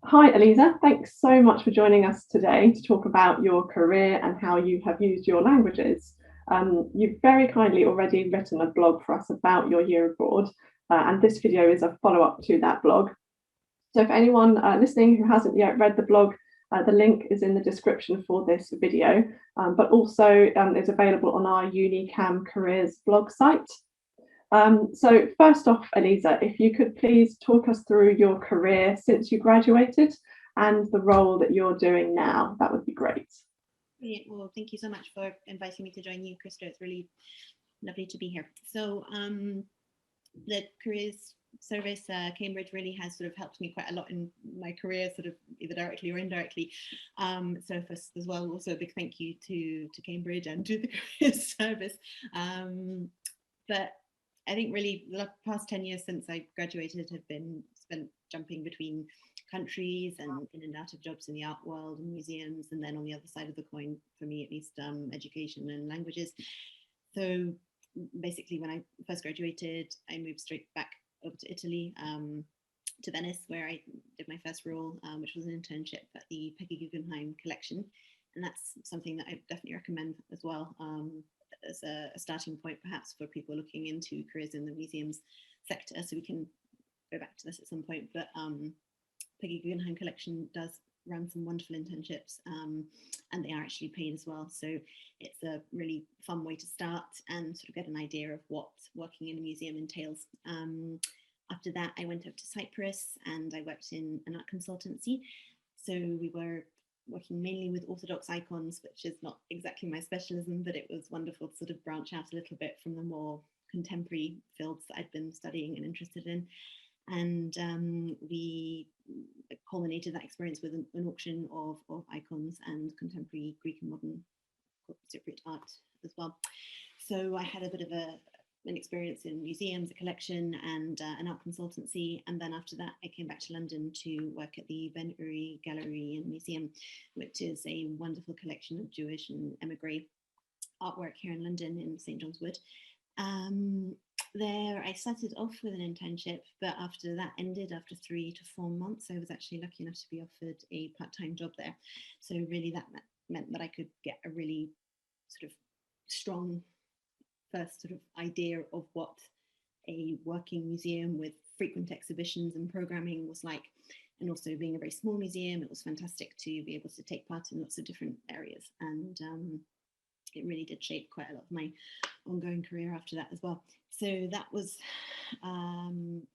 Hi, Elisa. Thanks so much for joining us today to talk about your career and how you have used your languages. You've very kindly already written a blog for us about your year abroad, and this video is a follow-up to that blog. So if anyone listening who hasn't yet read the blog, the link is in the description for this video, but also is available on our UniCam Careers blog site. So first off, Elisa, if you could please talk us through your career since you graduated and the role that you're doing now, that would be great. Brilliant. Well, thank you so much for inviting me to join you, Krista. It's really lovely to be here. So the careers service, Cambridge, really has sort of helped me quite a lot in my career, sort of either directly or indirectly. So first as well, also a big thank you to Cambridge and to the careers service. But I think really the past 10 years since I graduated have been spent jumping between countries and in and out of jobs in the art world and museums, and then on the other side of the coin, for me at least, education and languages. So basically, when I first graduated, I moved straight back over to Italy, to Venice, where I did my first role, which was an internship at the Peggy Guggenheim collection. And that's something that I definitely recommend as well, as a starting point, perhaps, for people looking into careers in the museums sector. So we can go back to this at some point. But Peggy Guggenheim collection does run some wonderful internships, and they are actually paid as well. So it's a really fun way to start and sort of get an idea of what working in a museum entails. After that, I went up to Cyprus and I worked in an art consultancy. So we were working mainly with Orthodox icons, which is not exactly my specialism, but it was wonderful to sort of branch out a little bit from the more contemporary fields that I'd been studying and interested in. And we culminated that experience with an auction of icons and contemporary Greek and modern Cypriot art as well. So I had a bit of an experience in museums, a collection, and an art consultancy. And then after that, I came back to London to work at the Ben Uri Gallery and Museum, which is a wonderful collection of Jewish and emigre artwork here in London in St. John's Wood. There, I started off with an internship, but after that ended after 3 to 4 months, I was actually lucky enough to be offered a part-time job there. So really that meant that I could get a really sort of strong first sort of idea of what a working museum with frequent exhibitions and programming was like. And also being a very small museum, it was fantastic to be able to take part in lots of different areas. And it really did shape quite a lot of my ongoing career after that as well. So that was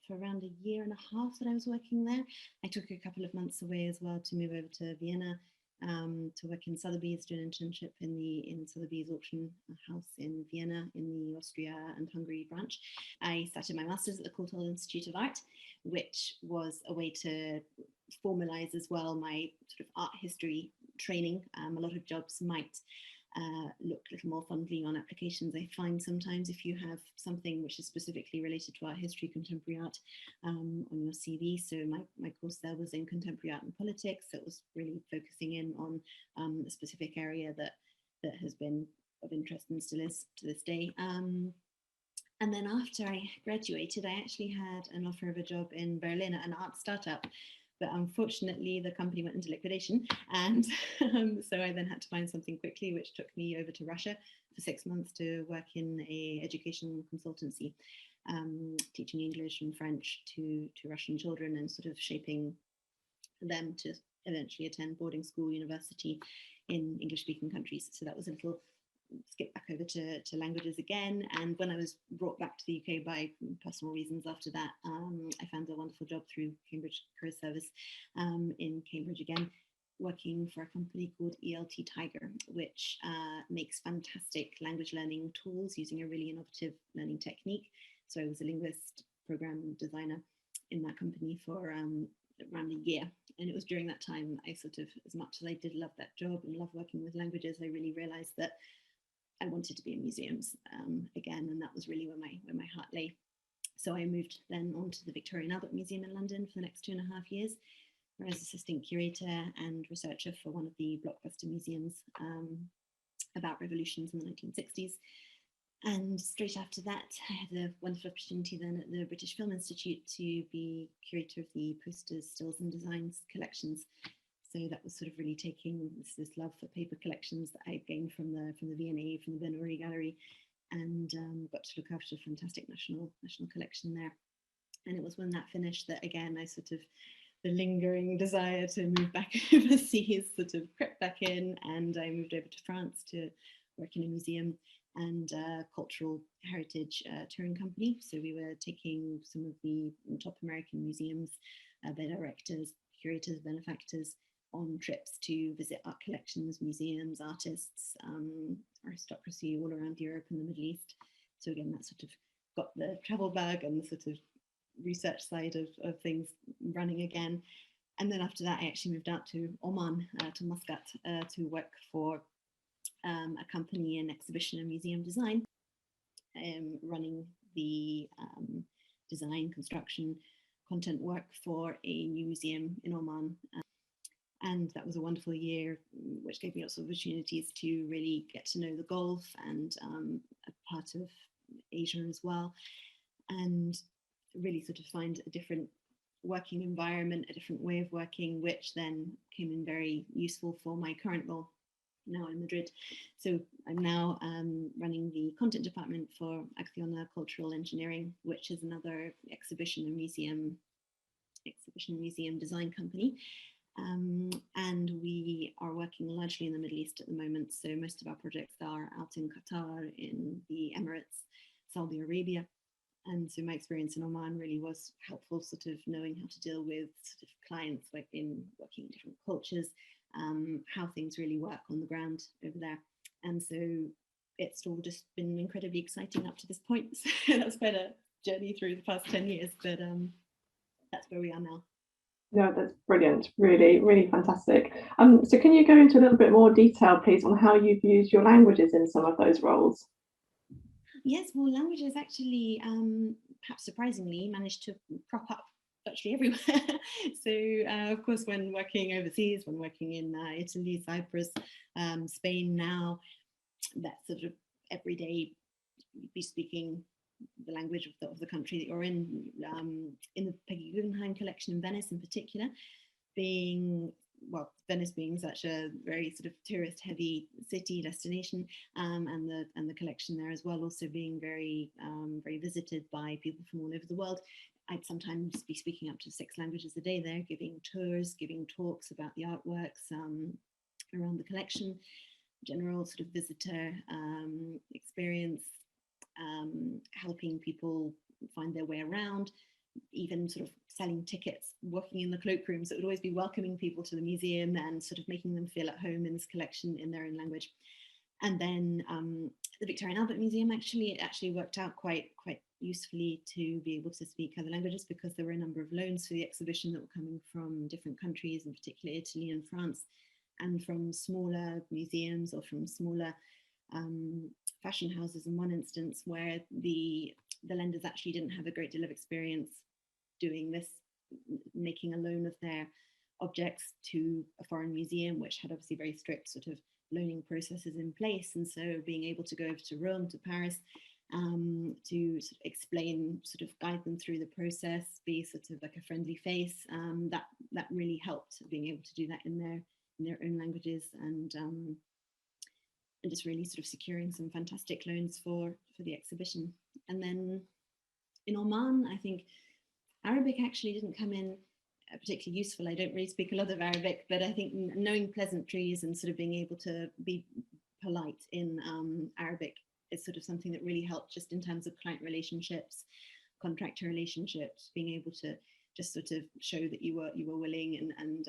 for around a year and a half that I was working there. I took a couple of months away as well to move over to Vienna, to work in Sotheby's, do an internship in Sotheby's auction house in Vienna in the Austria and Hungary branch. I started my master's at the Courtauld Institute of Art, which was a way to formalize as well my sort of art history training. A lot of jobs might look a little more fondly on applications. I find sometimes if you have something which is specifically related to art history, contemporary art, on your CV. So my course there was in contemporary art and politics. So it was really focusing in on a specific area that has been of interest and still is to this day. And then after I graduated, I actually had an offer of a job in Berlin at an art startup. But unfortunately, the company went into liquidation. And so I then had to find something quickly, which took me over to Russia for 6 months to work in a educational consultancy, teaching English and French to Russian children and sort of shaping them to eventually attend boarding school, university in English-speaking countries. So that was a little skip back over to languages again. And when I was brought back to the UK by personal reasons after that, I found a wonderful job through Cambridge Career Service in Cambridge again, working for a company called ELT Tiger, which makes fantastic language learning tools using a really innovative learning technique. So I was a linguist, program designer in that company for around a year. And it was during that time I sort of, as much as I did love that job and love working with languages, I really realized that I wanted to be in museums again, and that was really where my heart lay. So I moved then on to the Victoria and Albert Museum in London for the next 2.5 years, where I was assistant curator and researcher for one of the blockbuster museums about revolutions in the 1960s. And straight after that, I had the wonderful opportunity then at the British Film Institute to be curator of the posters, stills and designs collections. So that was sort of really taking this love for paper collections that I gained from the V&A, from the Benori Gallery, and got to look after a fantastic national collection there. And it was when that finished that, again, I sort of, the lingering desire to move back overseas sort of crept back in, and I moved over to France to work in a museum and cultural heritage touring company. So we were taking some of the top American museums, their directors, curators, benefactors, on trips to visit art collections, museums, artists, aristocracy all around Europe and the Middle East. So again, that sort of got the travel bug and the sort of research side of things running again. And then after that, I actually moved out to Oman, to Muscat, to work for a company in exhibition and museum design, running the design, construction, content work for a new museum in Oman. And that was a wonderful year, which gave me lots of opportunities to really get to know the Gulf and a part of Asia as well, and really sort of find a different working environment, a different way of working, which then came in very useful for my current role now in Madrid. So I'm now running the content department for Acciona Cultural Engineering, which is another exhibition and museum design company. And we are working largely in the Middle East at the moment. So most of our projects are out in Qatar, in the Emirates, Saudi Arabia. And so my experience in Oman really was helpful, sort of knowing how to deal with sort of clients working in different cultures, how things really work on the ground over there. And so it's all just been incredibly exciting up to this point. So that's quite a journey through the past 10 years, but that's where we are now. No, that's brilliant. Really, really fantastic. So can you go into a little bit more detail, please, on how you've used your languages in some of those roles? Yes, well, languages actually, perhaps surprisingly, managed to crop up virtually everywhere. So, of course, when working overseas, when working in Italy, Cyprus, Spain now, that sort of everyday, you'd be speaking the language of the country that you're in the Peggy Guggenheim collection in Venice in particular, Venice being such a very sort of tourist heavy city destination, and the collection there as well also being very very visited by people from all over the world. I'd sometimes be speaking up to 6 languages a day there, giving tours, giving talks about the artworks around the collection, general sort of visitor experience, helping people find their way around, even sort of selling tickets, working in the cloakrooms. It would always be welcoming people to the museum and sort of making them feel at home in this collection in their own language. And then the Victorian Albert Museum actually worked out quite usefully to be able to speak other languages, because there were a number of loans for the exhibition that were coming from different countries, in particular Italy and France, and from smaller museums or from smaller fashion houses in one instance, where the lenders actually didn't have a great deal of experience doing this, making a loan of their objects to a foreign museum, which had obviously very strict sort of loaning processes in place. And so being able to go over to Rome, to Paris, to sort of explain, sort of guide them through the process, be sort of like a friendly face, that really helped, being able to do that in their own languages, and just really sort of securing some fantastic loans for the exhibition. And then in Oman, I think Arabic actually didn't come in particularly useful. I don't really speak a lot of Arabic, but I think knowing pleasantries and sort of being able to be polite in Arabic is sort of something that really helped, just in terms of client relationships, contractor relationships, being able to just sort of show that you were willing and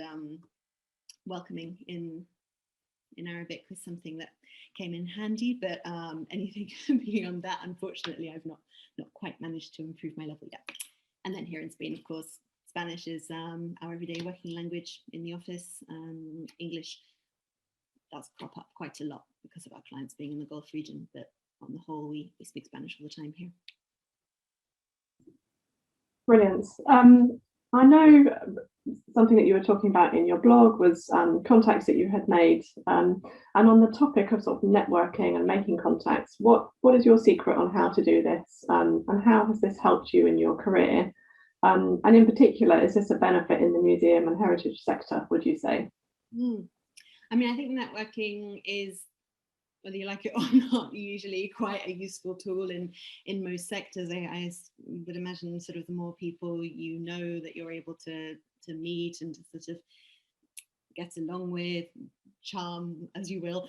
welcoming in Arabic was something that came in handy. But anything beyond that, unfortunately, I've not quite managed to improve my level yet. And then here in Spain, of course, Spanish is our everyday working language in the office. English does crop up quite a lot because of our clients being in the Gulf region, but on the whole, we speak Spanish all the time here. Brilliant. I know something that you were talking about in your blog was contacts that you had made. And on the topic of sort of networking and making contacts, what is your secret on how to do this? And how has this helped you in your career? And in particular, is this a benefit in the museum and heritage sector, would you say? Mm. I mean, I think networking is, whether you like it or not, usually quite a useful tool in most sectors. I would imagine sort of the more people you know that you're able to meet and to sort of get along with, charm as you will,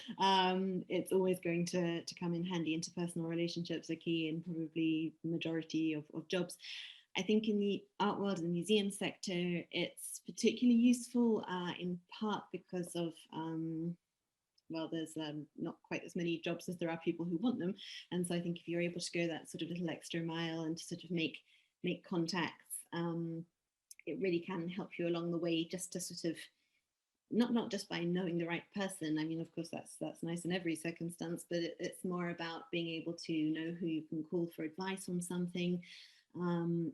it's always going to come in handy. Interpersonal relationships are key in probably the majority of jobs. I think in the art world and the museum sector, it's particularly useful in part because of well, there's not quite as many jobs as there are people who want them. And so I think if you're able to go that sort of little extra mile and to sort of make contacts, it really can help you along the way, just to sort of not just by knowing the right person. I mean, of course, that's nice in every circumstance, but it's more about being able to know who you can call for advice on something.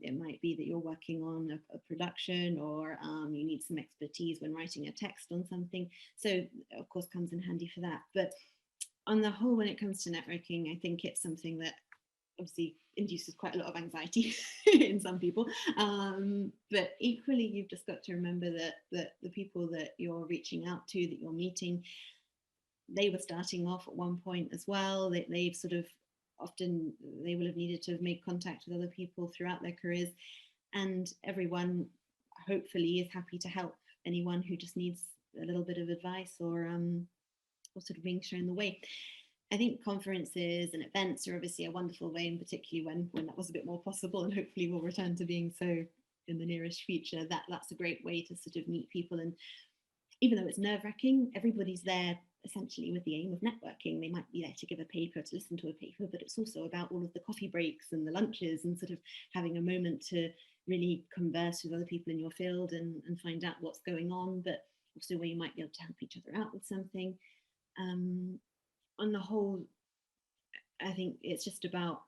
It might be that you're working on a production, or you need some expertise when writing a text on something. So, of course, comes in handy for that. But on the whole, when it comes to networking, I think it's something that obviously induces quite a lot of anxiety in some people. But equally, you've just got to remember that the people that you're reaching out to, that you're meeting, they were starting off at one point as well. They've sort of often, they will have needed to have made contact with other people throughout their careers, and everyone hopefully is happy to help anyone who just needs a little bit of advice or sort of being shown the way. I think conferences and events are obviously a wonderful way, and particularly when that was a bit more possible, and hopefully will return to being so in the nearest future, that's a great way to sort of meet people. And even though it's nerve-wracking, everybody's there essentially with the aim of networking. They might be there to give a paper, to listen to a paper, but it's also about all of the coffee breaks and the lunches and sort of having a moment to really converse with other people in your field and find out what's going on, but also where you might be able to help each other out with something. On the whole, I think it's just about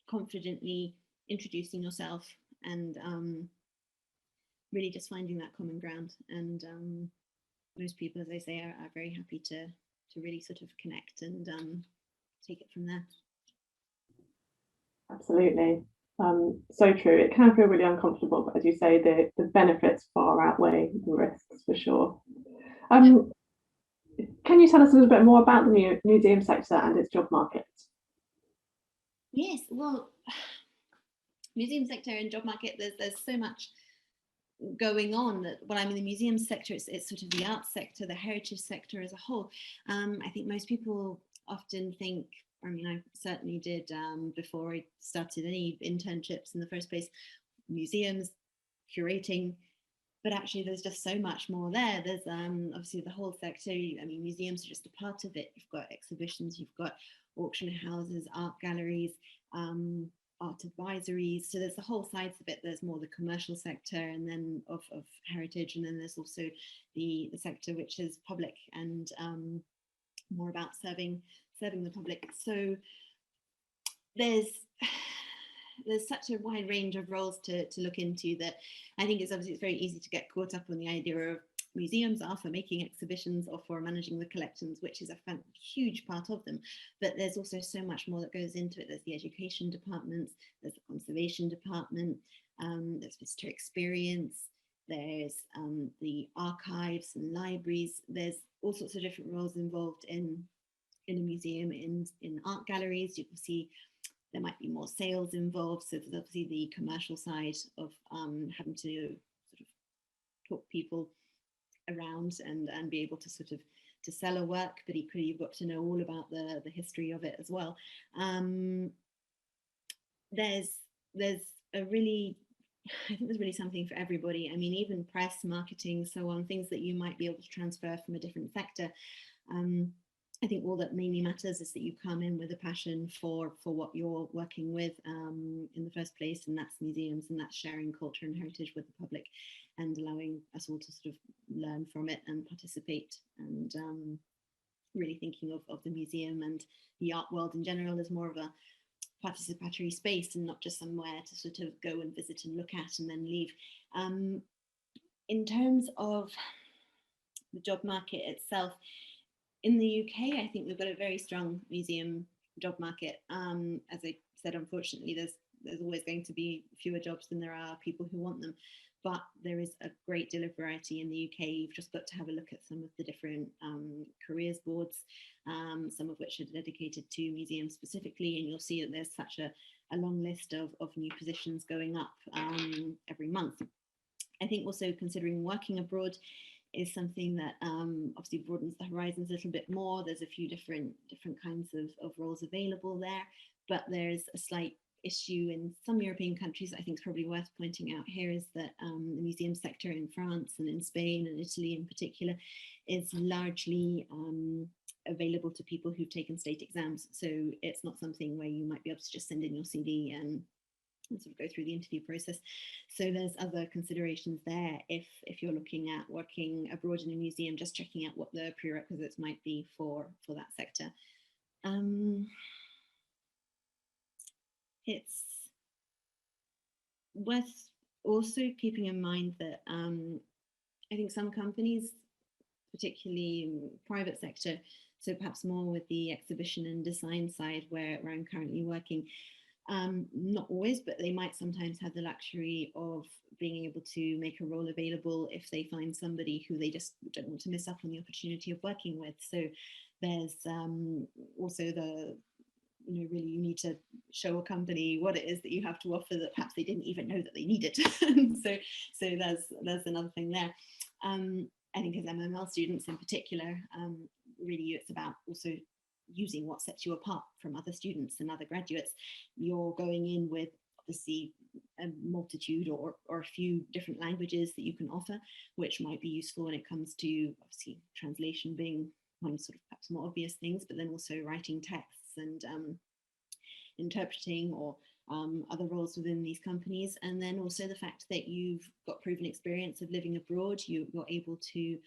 confidently introducing yourself and really just finding that common ground. And most people, as I say, are very happy to really sort of connect and take it from there. Absolutely. So true. It can feel really uncomfortable, but as you say, the benefits far outweigh the risks for sure. Can you tell us a little bit more about the museum sector and its job market? Yes, well, museum sector and job market, there's so much going on that when I'm in the museum sector, it's sort of the arts sector, the heritage sector as a whole. I think most people often think, I mean, I certainly did before I started any internships in the first place, museums, curating, but actually there's just so much more there. There's obviously the whole sector. I mean, museums are just a part of it. You've got exhibitions, you've got auction houses, art galleries, art advisories. So there's the whole sides of it. There's more the commercial sector and then of heritage, and then there's also the sector which is public and more about serving the public. So there's such a wide range of roles to look into that I think it's very easy to get caught up on the idea of museums are for making exhibitions or for managing the collections, which is a huge part of them. But there's also so much more that goes into it. There's the education departments, there's the conservation department, there's visitor experience, there's the archives and libraries. There's all sorts of different roles involved in a museum. In art galleries, you can see there might be more sales involved. So there's obviously the commercial side of having to sort of talk people around and be able to sort of to sell a work, but equally you've got to know all about the history of it as well. There's a really, I think there's really something for everybody. I mean, even press, marketing, so on, things that you might be able to transfer from a different sector. I think all that mainly matters is that you come in with a passion for what you're working with in the first place, and that's museums, and that's sharing culture and heritage with the public and allowing us all to sort of learn from it and participate, and really thinking of the museum and the art world in general as more of a participatory space and not just somewhere to sort of go and visit and look at and then leave. In terms of the job market itself, in the UK, I think we've got a very strong museum job market. As I said, unfortunately, there's always going to be fewer jobs than there are people who want them. But there is a great deal of variety in the UK. You've just got to have a look at some of the different careers boards, some of which are dedicated to museums specifically, and you'll see that there's such a long list of new positions going up every month. I think also considering working abroad is something that obviously broadens the horizons a little bit more. There's a few different kinds of roles available there, but there's a slight issue in some European countries I think is probably worth pointing out here, is that the museum sector in France and in Spain and Italy in particular is largely available to people who've taken state exams. So it's not something where you might be able to just send in your CV and sort of go through the interview process. So there's other considerations there if you're looking at working abroad in a museum, just checking out what the prerequisites might be for that sector. It's worth also keeping in mind that I think some companies, particularly private sector, so perhaps more with the exhibition and design side where I'm currently working, not always, but they might sometimes have the luxury of being able to make a role available if they find somebody who they just don't want to miss up on the opportunity of working with. So there's also the, really you need to show a company what it is that you have to offer that perhaps they didn't even know that they needed. so there's another thing there. I think as MML students in particular, really it's about also using what sets you apart from other students and other graduates. You're going in with obviously a multitude or a few different languages that you can offer, which might be useful when it comes to obviously translation being one sort of perhaps more obvious things, but then also writing texts and interpreting or other roles within these companies. And then also the fact that you've got proven experience of living abroad, you're able to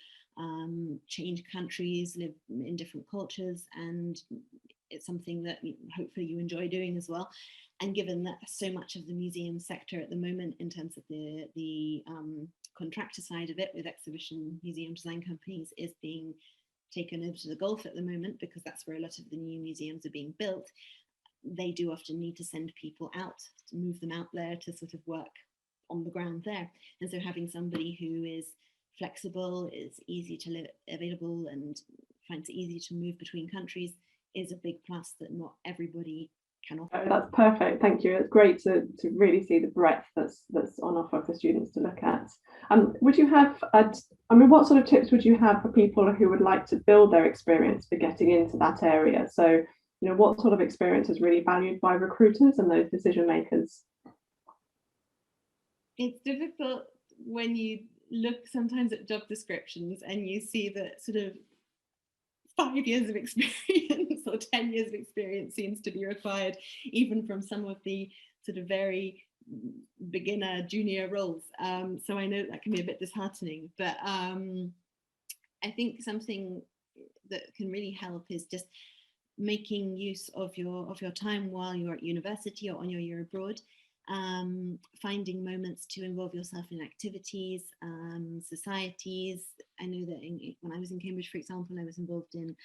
change countries, live in different cultures, and it's something that hopefully you enjoy doing as well. And given that so much of the museum sector at the moment in terms of the contractor side of it with exhibition museum design companies is being taken over to the Gulf at the moment, because that's where a lot of the new museums are being built, they do often need to send people out, to move them out there to sort of work on the ground there. And so having somebody who is flexible, is easy to live, available, and finds it easy to move between countries is a big plus that not everybody can offer. Oh, that's perfect, thank you. It's great to really see the breadth that's on offer for students to look at. Would you have, what sort of tips would you have for people who would like to build their experience for getting into that area? So, what sort of experience is really valued by recruiters and those decision makers? It's difficult when you look sometimes at job descriptions and you see that sort of 5 years of experience or 10 years of experience seems to be required, even from some of the sort of very beginner junior roles. So I know that can be a bit disheartening, but I think something that can really help is just making use of your time while you're at university or on your year abroad, finding moments to involve yourself in activities, societies. I know that when I was in Cambridge, for example, I was involved in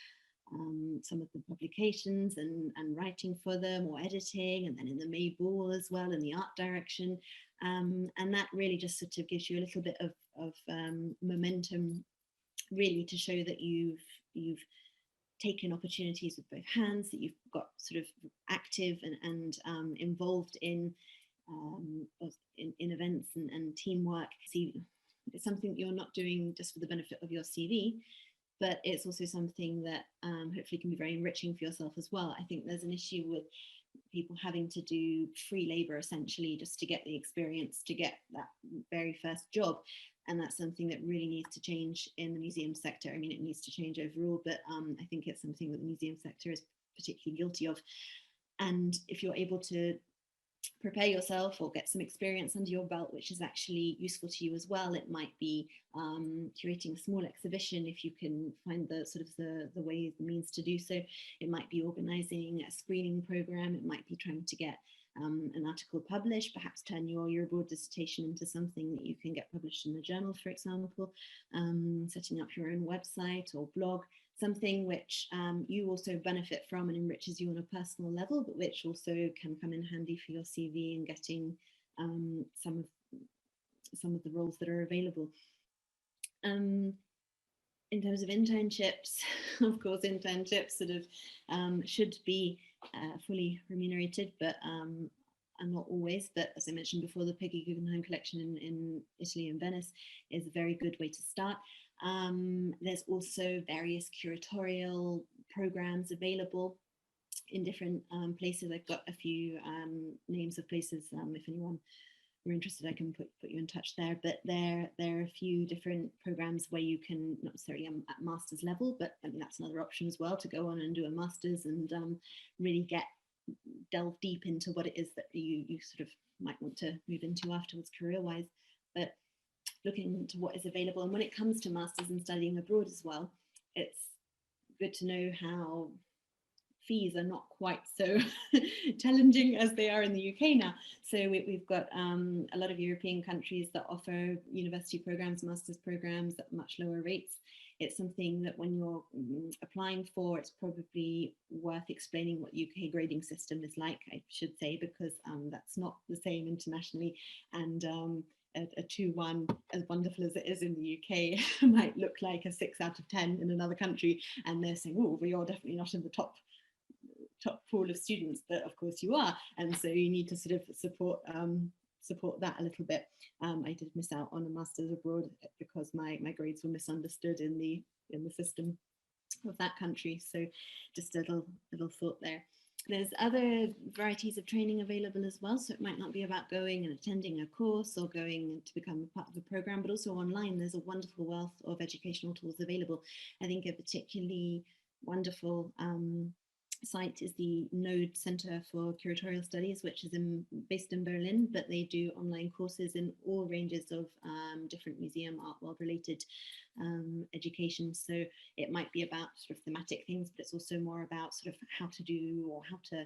some of the publications and writing for them or editing, and then in the May Ball as well in the art direction. And that really just sort of gives you a little bit of momentum, really, to show that you've taken opportunities with both hands, that you've got sort of active and involved in events and teamwork. See, it's something you're not doing just for the benefit of your CV, but it's also something that hopefully can be very enriching for yourself as well. I think there's an issue with people having to do free labor essentially just to get the experience, to get that very first job. And that's something that really needs to change in the museum sector. I mean, it needs to change overall, but I think it's something that the museum sector is particularly guilty of. And if you're able to prepare yourself or get some experience under your belt, which is actually useful to you as well. It might be curating a small exhibition if you can find the sort of the ways, the means to do so. It might be organizing a screening program. It might be trying to get an article published, perhaps turn your year abroad dissertation into something that you can get published in a journal, for example, setting up your own website or blog, something which you also benefit from and enriches you on a personal level, but which also can come in handy for your CV and getting some of the roles that are available. In terms of internships, of course, internships sort of should be fully remunerated, but not always. But as I mentioned before, the Peggy Guggenheim collection in Italy and Venice is a very good way to start. There's also various curatorial programs available in different places. I've got a few names of places. If anyone are interested, I can put you in touch there. But there are a few different programs where you can, not necessarily at master's level, but I mean, that's another option as well, to go on and do a master's and really delve deep into what it is that you sort of might want to move into afterwards career-wise. But looking into what is available. And when it comes to masters and studying abroad as well, it's good to know how fees are not quite so challenging as they are in the UK now. So we've got a lot of European countries that offer university programs, master's programs at much lower rates. It's something that when you're applying for, it's probably worth explaining what UK grading system is like, I should say, because that's not the same internationally. And a 2-1, as wonderful as it is in the UK, might look like a 6 out of 10 in another country. And they're saying, oh, well, you're definitely not in the top pool of students, but of course you are. And so you need to sort of support that a little bit. I did miss out on a master's abroad because my grades were misunderstood in the system of that country. So just a little thought there. There's other varieties of training available as well. So it might not be about going and attending a course or going to become a part of a program, but also online, there's a wonderful wealth of educational tools available. I think a particularly wonderful site is the Node Center for Curatorial Studies, which is based in Berlin, but they do online courses in all ranges of different museum, art world related education. So it might be about sort of thematic things, but it's also more about sort of how to do or how to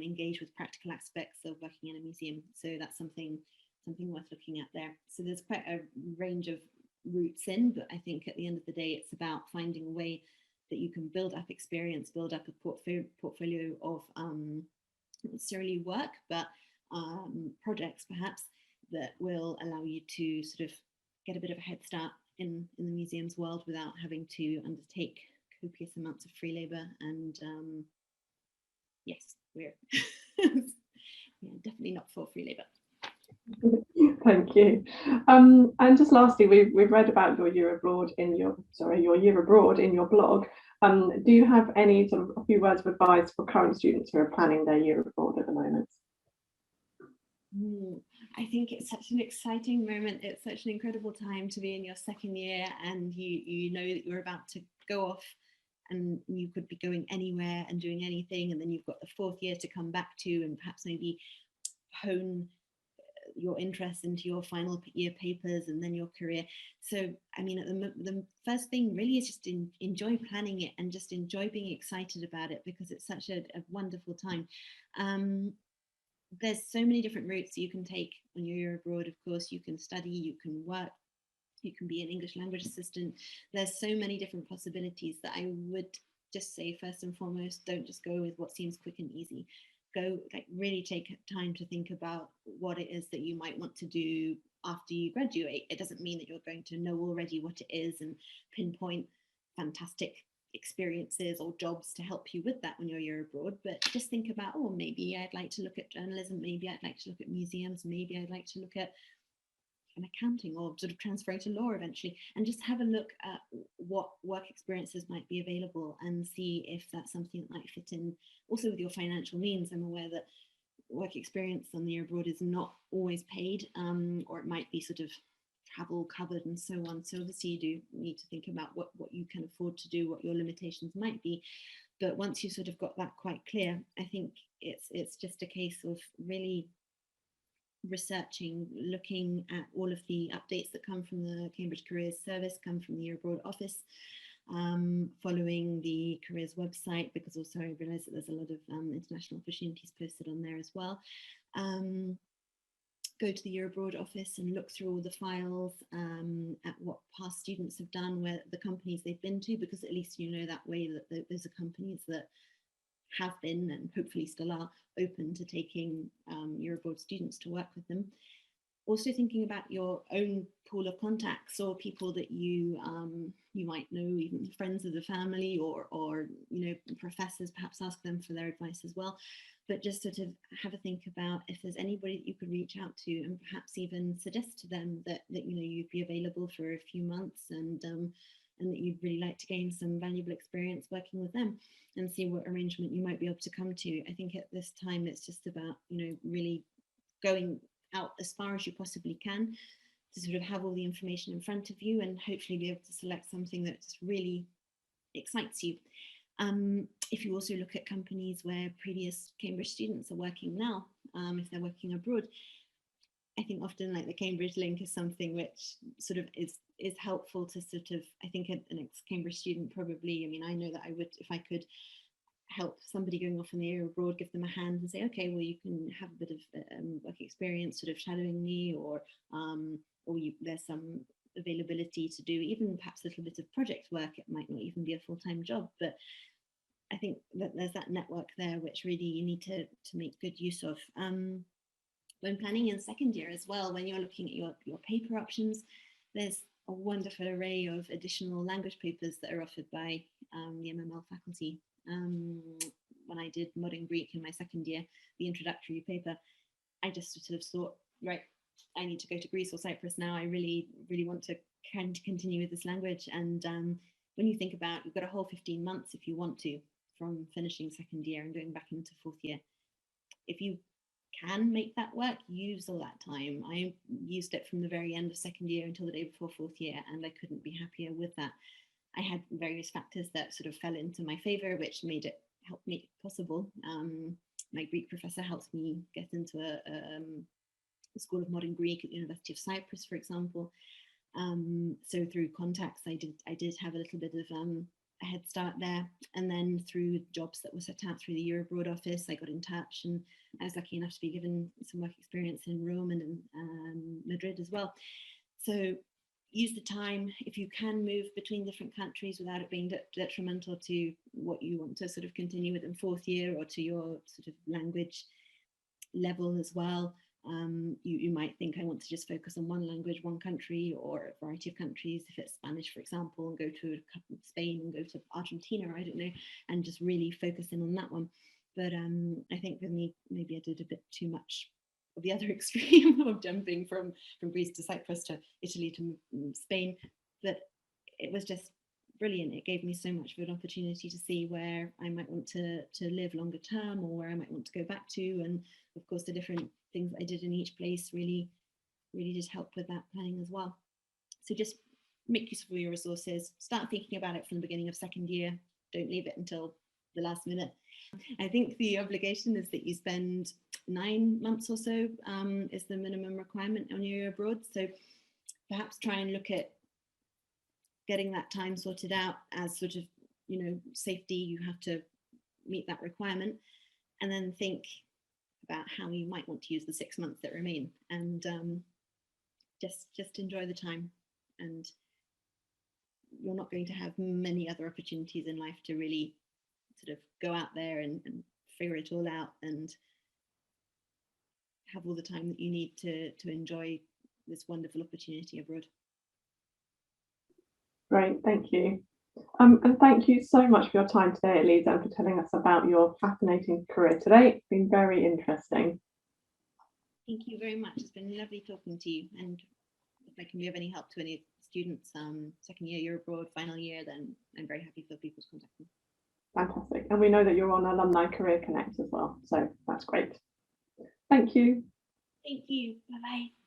engage with practical aspects of working in a museum. So that's something worth looking at there. So there's quite a range of routes in, but I think at the end of the day, it's about finding a way that you can build up experience, build up a portfolio of not necessarily work, but projects perhaps that will allow you to sort of get a bit of a head start in the museum's world without having to undertake copious amounts of free labor. And yes, we're definitely not for free labor. Thank you. And just lastly, we've read about your year abroad in your blog. Do you have any sort of a few words of advice for current students who are planning their year abroad at the moment? I think it's such an exciting moment. It's such an incredible time to be in your second year, and you know that you're about to go off and you could be going anywhere and doing anything, and then you've got the fourth year to come back to and perhaps maybe hone your interest into your final year papers and then your career. So I mean, the first thing really is just enjoy planning it and just enjoy being excited about it, because it's such a wonderful time. There's so many different routes you can take when you're abroad. Of course, you can study, you can work, you can be an English language assistant. There's so many different possibilities that I would just say, first and foremost, don't just go with what seems quick and easy. Go, like, really take time to think about what it is that you might want to do after you graduate. It doesn't mean that you're going to know already what it is and pinpoint fantastic experiences or jobs to help you with that when you're abroad, but just think about, oh, maybe I'd like to look at journalism, maybe I'd like to look at museums, maybe I'd like to look at an accounting or sort of transferring to law eventually, and just have a look at what work experiences might be available and see if that's something that might fit in also with your financial means. I'm aware that work experience on the year abroad is not always paid, or it might be sort of travel covered and so on. So obviously you do need to think about what you can afford to do, what your limitations might be. But once you've sort of got that quite clear, I think it's just a case of really researching, looking at all of the updates that come from the Cambridge Careers Service, come from the Year Abroad office, following the careers website, because also I realise that there's a lot of international opportunities posted on there as well. Go to the Year Abroad office and look through all the files, at what past students have done, where the companies they've been to, because at least you know that way that those are companies that have been and hopefully still are open to taking Year Abroad students to work with them. Also thinking about your own pool of contacts or people that you might know, even friends of the family, or you know, professors, perhaps ask them for their advice as well. But just sort of have a think about if there's anybody that you could reach out to, and perhaps even suggest to them that you know, you'd be available for a few months, and that you'd really like to gain some valuable experience working with them, and see what arrangement you might be able to come to. I think at this time it's just about, you know, really going out as far as you possibly can to sort of have all the information in front of you, and hopefully be able to select something that just really excites you. If you also look at companies where previous Cambridge students are working now, if they're working abroad, I think often like the Cambridge link is something which sort of is helpful to sort of, I think an ex-Cambridge student probably, I mean, I know that I would, if I could help somebody going off in the year abroad, give them a hand and say, okay, well, you can have a bit of work experience sort of shadowing me, or there's some availability to do even perhaps a little bit of project work. It might not even be a full-time job, but I think that there's that network there which really you need to make good use of. When planning in second year as well, when you're looking at your paper options, there's a wonderful array of additional language papers that are offered by the MML faculty. When I did Modern Greek in my second year, the introductory paper, I just sort of thought, right, I need to go to Greece or Cyprus now. I really, really want to continue with this language. And when you think about, you've got a whole 15 months if you want to, from finishing second year and going back into fourth year. If you can make that work, use all that time. I used it from the very end of second year until the day before fourth year, and I couldn't be happier with that. I had various factors that sort of fell into my favor, which helped make it possible. My Greek professor helped me get into a School of Modern Greek at the University of Cyprus, for example. So through contacts, I did have a little bit of a head start there. And then through jobs that were set out through the Year Abroad office, I got in touch, and I was lucky enough to be given some work experience in Rome and in Madrid as well. So use the time. If you can move between different countries without it being detrimental to what you want to sort of continue with in fourth year, or to your sort of language level as well. You might think, I want to just focus on one language, one country, or a variety of countries. If it's Spanish, for example, and go to Spain and go to Argentina, I don't know, and just really focus in on that one. But I think for me, maybe I did a bit too much of the other extreme of jumping from Greece to Cyprus to Italy to Spain. But it was just brilliant. It gave me so much of an opportunity to see where I might want to live longer term, or where I might want to go back to. And of course, the different things that I did in each place really did help with that planning as well. So just make use of all your resources. Start thinking about it from the beginning of second year. Don't leave it until the last minute. I think the obligation is that you spend 9 months or so is the minimum requirement on your year abroad. So perhaps try and look at getting that time sorted out as sort of, you know, safety. You have to meet that requirement, and then think about how you might want to use the 6 months that remain, and just enjoy the time. And you're not going to have many other opportunities in life to really sort of go out there and figure it all out and have all the time that you need to enjoy this wonderful opportunity abroad. Great, thank you. And thank you so much for your time today, Elisa, and for telling us about your fascinating career today. It's been very interesting. Thank you very much. It's been lovely talking to you. And if I can be of any help to any students, second year abroad, final year, then I'm very happy for people to contact me. Fantastic. And we know that you're on Alumni Career Connect as well, so that's great. Thank you. Thank you. Bye-bye.